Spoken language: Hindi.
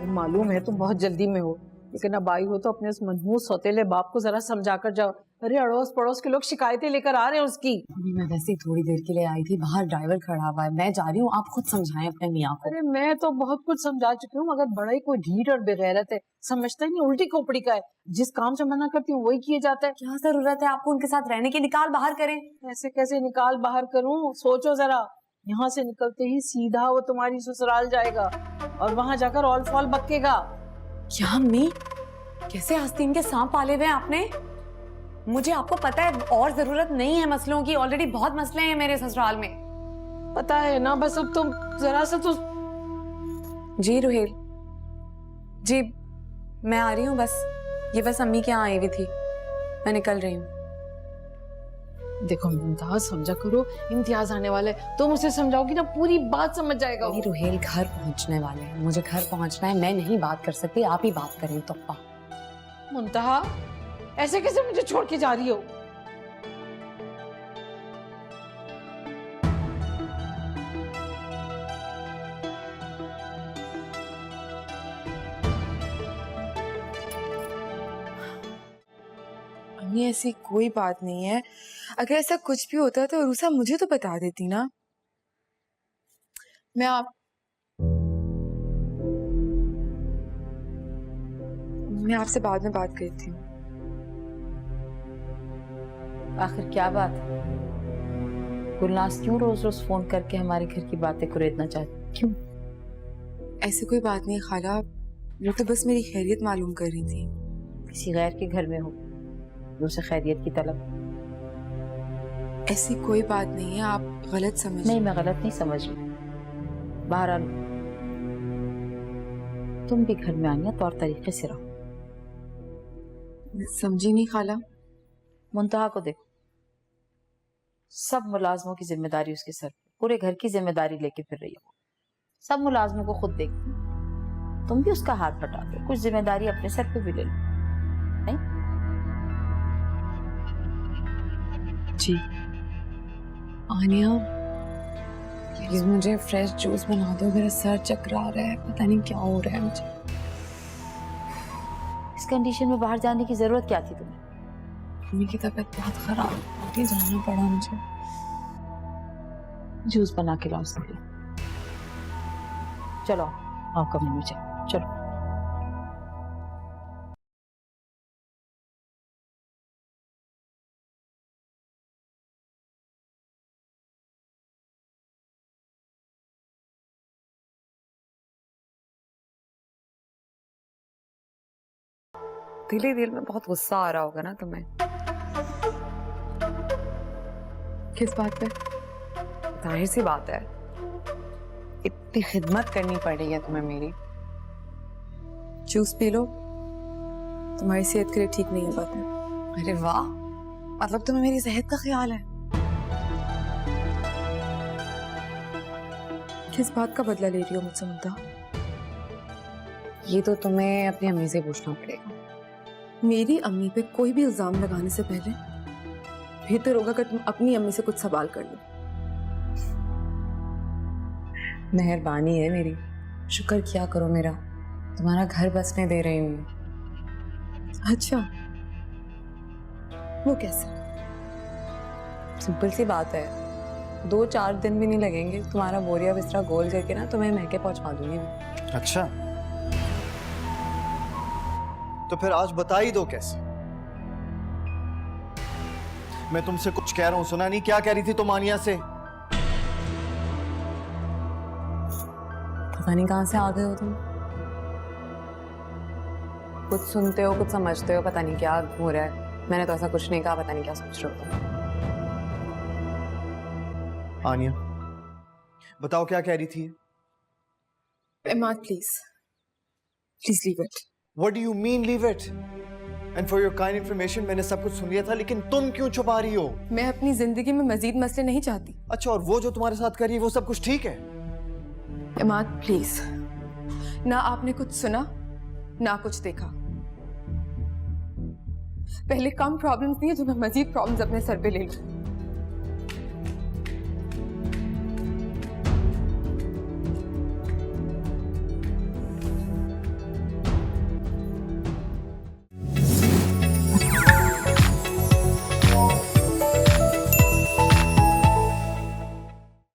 मालूम है तुम बहुत जल्दी में हो, लेकिन अब आई हो तो अपने उस मनहूस सौतेले बाप को जरा समझा कर जाओ। अरे अड़ोस पड़ोस के लोग शिकायतें लेकर आ रहे हैं उसकी। मैं वैसे ही थोड़ी देर के लिए आई थी, बाहर ड्राइवर खड़ा हुआ है, मैं जा रही हूँ, आप खुद समझाएं अपने मियाँ को। अरे मैं तो बहुत कुछ समझा चुकी हूँ, मगर बड़ा ही कोई ढीठ और बेगैरत है, समझता ही नहीं, उल्टी खोपड़ी का है। जिस काम से मना करती हूँ वही किए जाता है। क्या जरूरत है आपको उनके साथ रहने की? निकाल बाहर करें। ऐसे कैसे निकाल बाहर करूँ? सोचो जरा, यहाँ से निकलते ही सीधा वो तुम्हारी ससुराल जाएगा और वहां जाकर ऑल फॉल बकेगा। क्या अम्मी, कैसे आस्तीन के सांप पाले हुए हैं आपने? मुझे आपको पता है और जरूरत नहीं है मसलों की, ऑलरेडी बहुत मसले हैं मेरे ससुराल में। पता है ना, बस अब तुम जरा सा तो। जी रुहेल जी, मैं आ रही हूँ, बस ये बस अम्मी के यहाँ आई हुई थी, मैं निकल रही हूँ। देखो मुमताज, समझा करो, इम्तियाज आने वाले, तुम उसे समझाओगी ना पूरी बात समझ जाएगा। रुहेल घर पहुँचने वाले हैं, मुझे घर पहुँचना है, मैं नहीं बात कर सकती, आप ही बात करें। तो मुंतहा, ऐसे कैसे मुझे छोड़ के जा रही हो? अम्मी ऐसी कोई बात नहीं है, अगर ऐसा कुछ भी होता तो रूसा मुझे तो बता देती ना। मैं आपसे बाद में बात करती हूँ। आखिर क्या बात है? गुलनाज क्यों रोज रोज फोन करके हमारे घर की बातें कुरेदना चाहती? क्यों? ऐसी कोई बात नहीं खाला, वो तो बस मेरी खैरियत मालूम कर रही थी। किसी गैर के घर में हो, उसे खैरियत की तलब? ऐसी कोई बात नहीं है, आप गलत समझ। नहीं, मैं गलत नहीं समझ रही। बहरहाल तुम भी घर में आनिया तौर तरीके से रहो। समझी नहीं खाला। मुंतहा को देखो, सब मुलाजमों की जिम्मेदारी उसके सर पे, पूरे घर की जिम्मेदारी लेके फिर रही हो। सब मुलाजमों को खुद देखती, तुम भी उसका हाथ बटा दो, कुछ जिम्मेदारी अपने सर पे भी ले लो। नहीं? जी आनिया, प्लीज मुझे फ्रेश जूस बना दो, मेरा सर चकरा रहा है, पता नहीं क्या हो रहा है मुझे। इस कंडीशन में बाहर जाने की जरूरत क्या थी तुम्हें? मम्मी की तबीयत बहुत खराब है, जाना पड़ा मुझे। जूस बना के लाओ उसके लिए। चलो आओ कमरे में, चलो। दिल ही दिल में बहुत गुस्सा आ रहा होगा ना तुम्हें। किस बात पे? जाहिर सी बात है, इतनी खिदमत करनी पड़ रही है तुम्हें मेरी। जूस पी लो, तुम्हारी सेहत के लिए ठीक नहीं है बात है। अरे वाह, मतलब तुम्हें मेरी सेहत का ख्याल है। किस बात का बदला ले रही हो मुझसे मुद्दा? ये तो तुम्हें अपनी अम्मी से पूछना पड़ेगा। मेरी अम्मी पे कोई भी इल्जाम लगाने से पहले बेहतर होगा कि तुम अपनी अम्मी से कुछ सवाल कर लो। मेहरबानी है मेरी, शुक्र किया करो मेरा, तुम्हारा घर बसने दे रही हूँ। अच्छा, वो कैसे? सिंपल सी बात है, 2-4 दिन भी नहीं लगेंगे, तुम्हारा बोरिया बिस्तरा गोल करके ना तुम्हें महके पहुंचा दूंगी मैं। अच्छा, तो फिर आज बता ही दो कैसे। मैं तुमसे कुछ कह रहा हूं, सुना नहीं? क्या कह रही थी तुम आनिया से? पता नहीं कहां से आ गए हो तुम, कुछ सुनते हो कुछ समझते हो, पता नहीं क्या हो रहा है। मैंने तो ऐसा कुछ नहीं कहा, पता नहीं क्या सोच रहे हो तुम। आनिया बताओ क्या कह रही थी? Imad please leave it. What do you mean leave it? And for your kind information, मैंने सब कुछ सुन लिया था, लेकिन तुम क्यों छुपा रही हो? मैं अपनी जिंदगी में मजीद मसले नहीं चाहती। अच्छा, और वो जो तुम्हारे साथ कर रही है वो सब कुछ ठीक है? इमाद प्लीज, ना आपने कुछ सुना ना कुछ देखा। पहले कम प्रॉब्लम्स नहीं है जो मैं मजीद प्रॉब्लम्स अपने सर पे ले लूं।